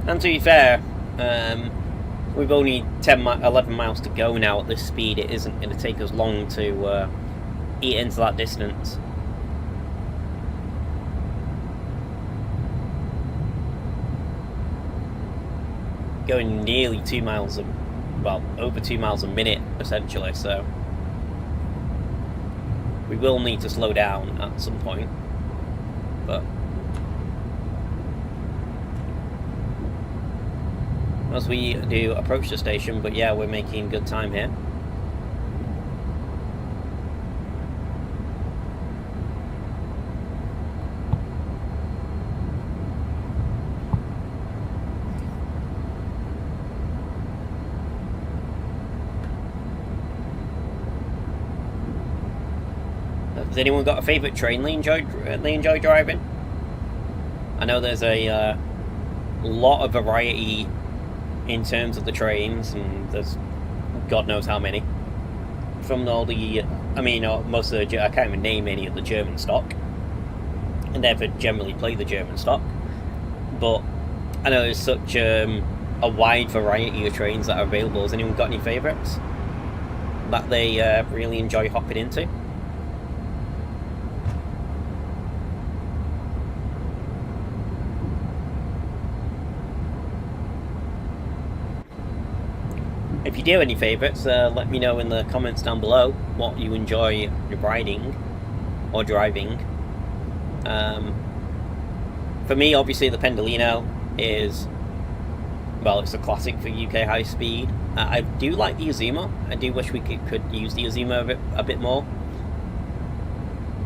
And to be fair, we've only 11 miles to go now at this speed. It isn't going to take us long to eat into that distance. Going nearly 2 miles, well, over 2 miles a minute, essentially, so we will need to slow down at some point, but as we do approach the station. But yeah, we're making good time here. Has anyone got a favourite train they enjoy driving? I know there's a lot of variety in terms of the trains, and there's God knows how many. From all the, I mean, most of the, I can't even name any of the German stock. I never generally play the German stock, but I know there's such a wide variety of trains that are available. Has anyone got any favourites that they really enjoy hopping into? If you do any favourites, let me know in the comments down below what you enjoy riding or driving. For me, obviously, the Pendolino is, well, it's a classic for UK high speed. I do like the Azuma. I do wish we could use the Azuma a bit more.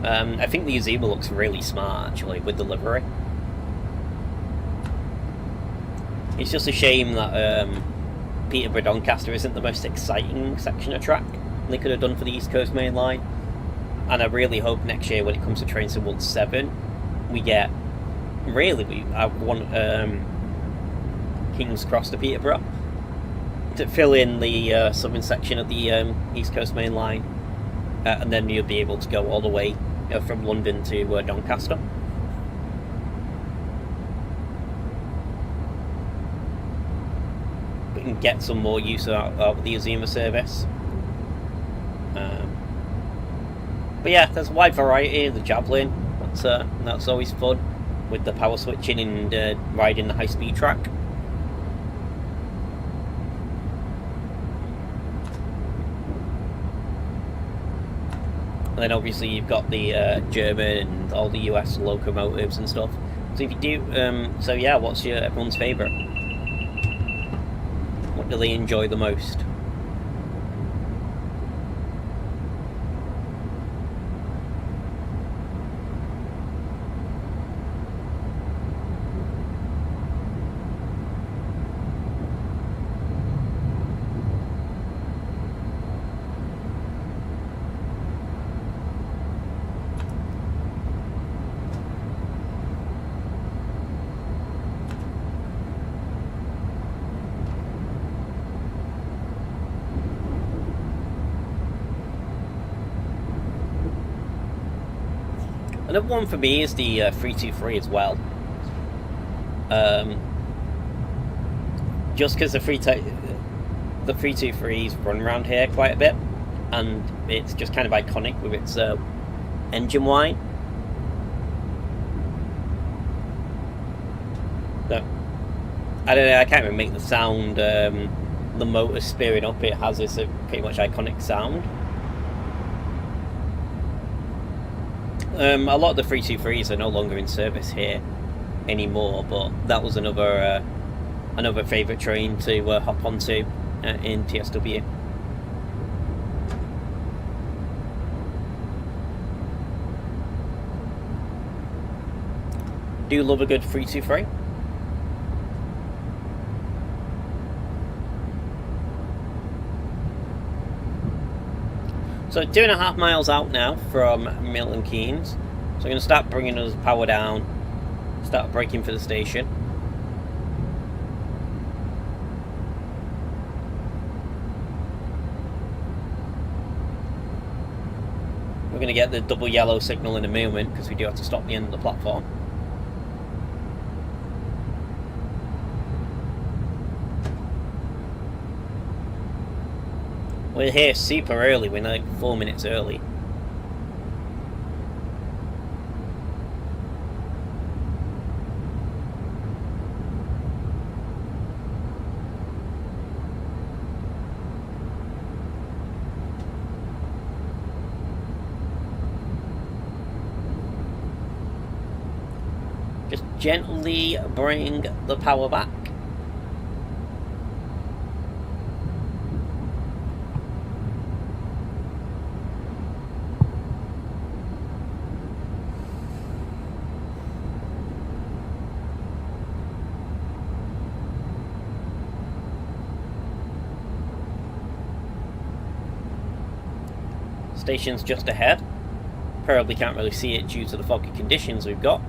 I think the Azuma looks really smart, actually, with the livery. It's just a shame that Peterborough Doncaster isn't the most exciting section of track they could have done for the East Coast Main Line. And I really hope next year, when it comes to Trains to World 7, we get, I want King's Cross to Peterborough to fill in the southern section of the East Coast Main Line, and then you'll be able to go all the way from London to Doncaster. We can get some more use out of the Azuma service. But yeah, there's a wide variety. The Javelin, that's always fun, with the power switching and riding the high-speed track. And then obviously you've got the German and all the US locomotives and stuff. So if you do, so yeah, what's everyone's favourite? What do they enjoy the most? Another one for me is the 323 as well. Just because the 323s run around here quite a bit, and it's just kind of iconic with its engine whine. So, I don't know, I can't even make the sound. The motor spearing up, it has this pretty much iconic sound. A lot of the 323s are no longer in service here anymore, but that was another favourite train to hop onto in TSW. Do love a good 323. So 2.5 miles out now from Milton Keynes. So we're going to start bringing us power down, start braking for the station. We're going to get the double yellow signal in a moment because we do have to stop the end of the platform. We're here super early, we're like 4 minutes early. Just gently bring the power back. Station's just ahead. Probably can't really see it due to the foggy conditions we've got.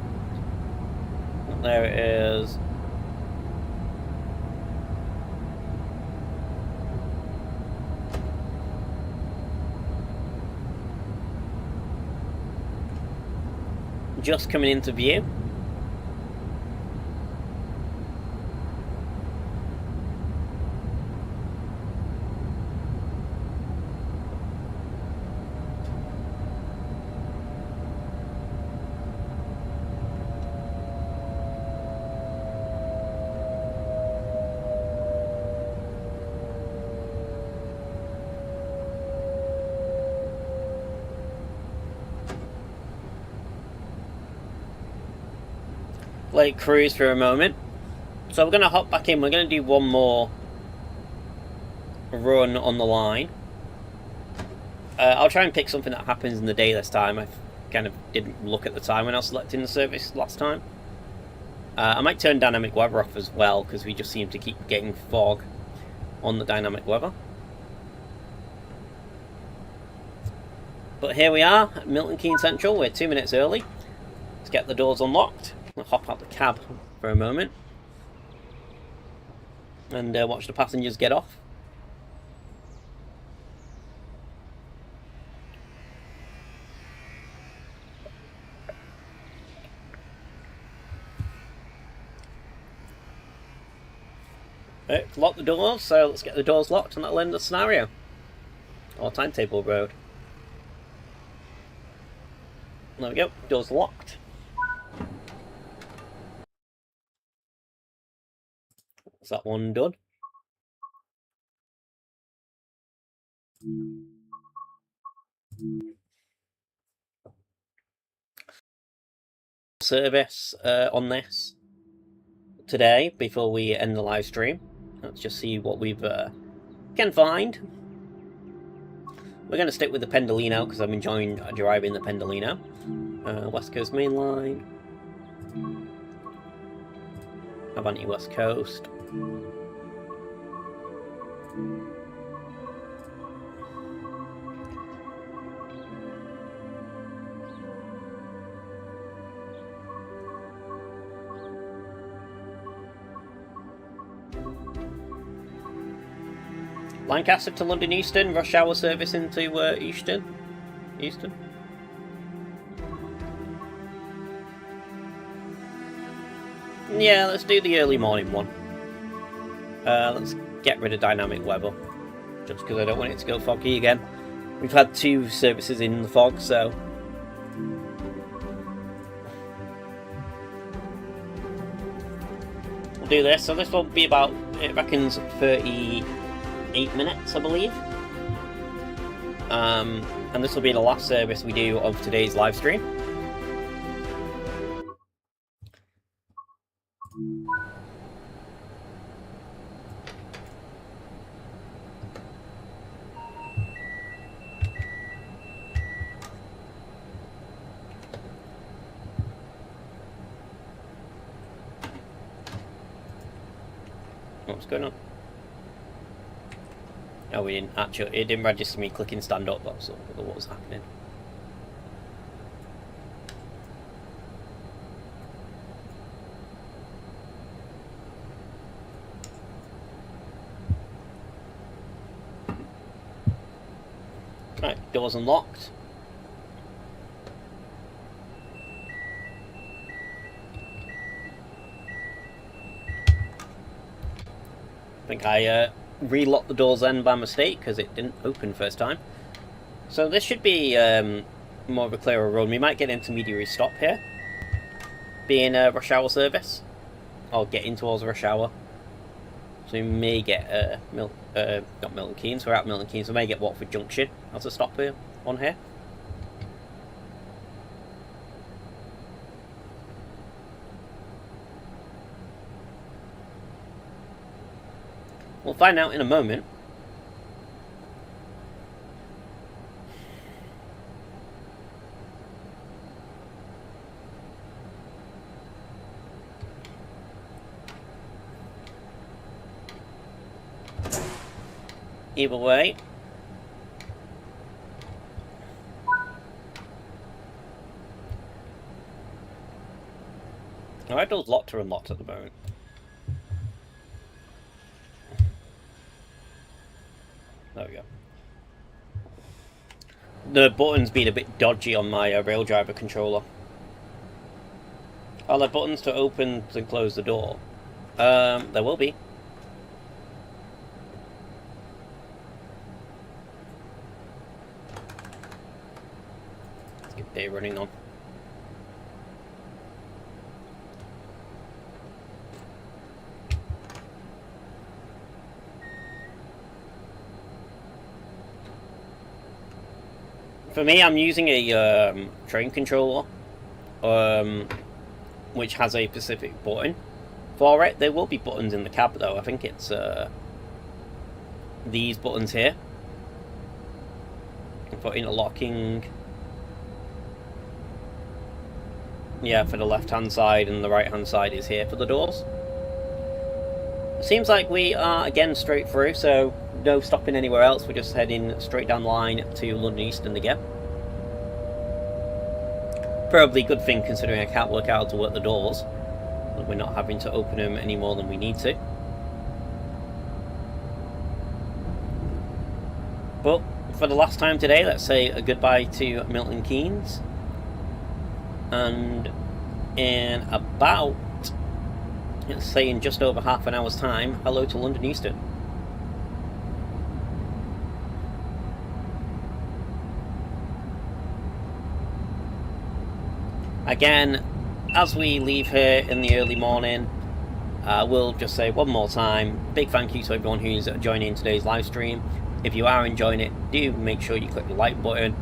There it is. Just coming into view. Let it cruise for a moment. So we're going to hop back in. We're going to do one more run on the line. I'll try and pick something that happens in the day this time. I kind of didn't look at the time when I was selecting the service last time. I might turn dynamic weather off as well, because we just seem to keep getting fog on the dynamic weather. But here we are at Milton Keynes Central. We're 2 minutes early. Let's get the doors unlocked. I'll hop out the cab for a moment and watch the passengers get off. Right, lock the doors, so let's get the doors locked and that'll end the scenario. Or timetable road. There we go, doors locked. Is that one done? Service on this today before we end the live stream. Let's just see what we've can find. We're going to stick with the Pendolino because I'm enjoying driving the Pendolino. West Coast Mainline. Avanti West Coast. Lancaster to London Euston, rush hour service into Euston. Yeah, let's do the early morning one. Let's get rid of dynamic weather, just because I don't want it to go foggy again. We've had 2 services in the fog, so... we'll do this. So this will be about, it reckons, 38 minutes, I believe. And this will be the last service we do of today's live stream. What's going on? Oh, we didn't actually. It didn't register me clicking stand up. That's what was happening. Right, doors unlocked. I think I relocked the doors then by mistake because it didn't open first time. So this should be more of a clearer road. We might get an intermediary stop here, being a rush hour service, or getting towards rush hour. So we may get not Milton Keynes. We're at Milton Keynes. We may get Watford Junction as a stop here on here. We'll find out in a moment. Either way. Alright, doors locked or unlocked at the moment. There we go. The button's been a bit dodgy on my rail driver controller. Are there buttons to open and close the door? There will be. Let's get day running on. For me, I'm using a train controller, which has a specific button for it. There will be buttons in the cab though. I think it's these buttons here. For interlocking. Yeah, for the left hand side, and the right hand side is here for the doors. It seems like we are again straight through, so no stopping anywhere else. We're just heading straight down the line to London Euston again. Probably a good thing considering I can't work out how to work the doors, that we're not having to open them any more than we need to. But for the last time today, let's say a goodbye to Milton Keynes, and in about, let's say in just over half an hour's time, hello to London Euston. Again, as we leave here in the early morning, we'll just say one more time, big thank you to everyone who's joining today's live stream. If you are enjoying it, do make sure you click the like button,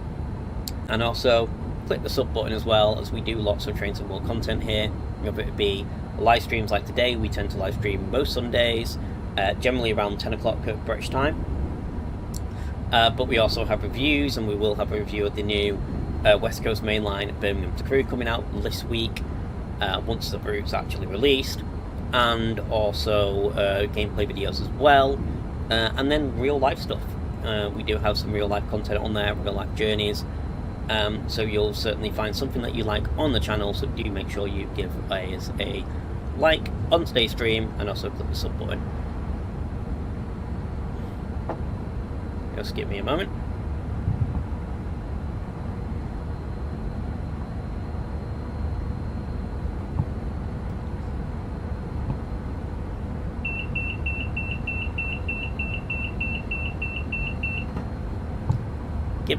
and also click the sub button as well, as we do lots of Trains and World content here. Whether it be live streams like today, we tend to live stream most Sundays, generally around 10 o'clock at British time. But we also have reviews, and we will have a review of the new West Coast Mainline Birmingham to Crewe coming out this week, once the route's actually released, and also gameplay videos as well, and then real life stuff. We do have some real life content on there, real life journeys, so you'll certainly find something that you like on the channel, so do make sure you give us a like on today's stream, and also click the sub button. Just give me a moment.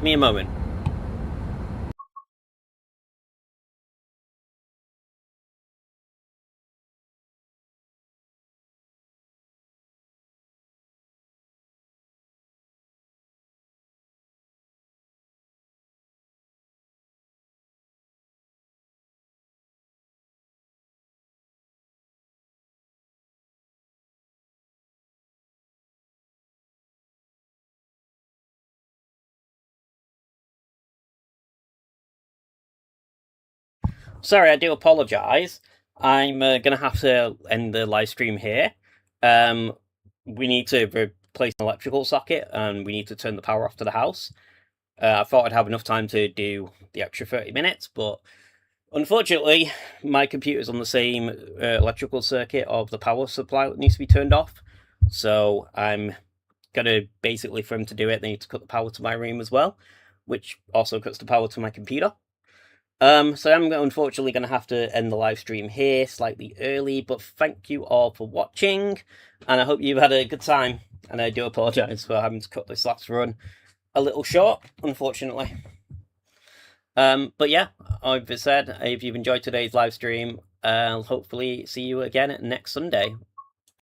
give me a moment. Sorry, I do apologise. I'm going to have to end the live stream here. Um, we need to replace an electrical socket and we need to turn the power off to the house. I thought I'd have enough time to do the extra 30 minutes, but unfortunately, my computer's on the same electrical circuit of the power supply that needs to be turned off. So I'm going to basically, for him to do it, they need to cut the power to my room as well, which also cuts the power to my computer. So I'm unfortunately going to have to end the live stream here slightly early, but thank you all for watching, and I hope you've had a good time, and I do apologise for having to cut this last run a little short, unfortunately. But yeah, I've said, if you've enjoyed today's live stream, I'll hopefully see you again next Sunday.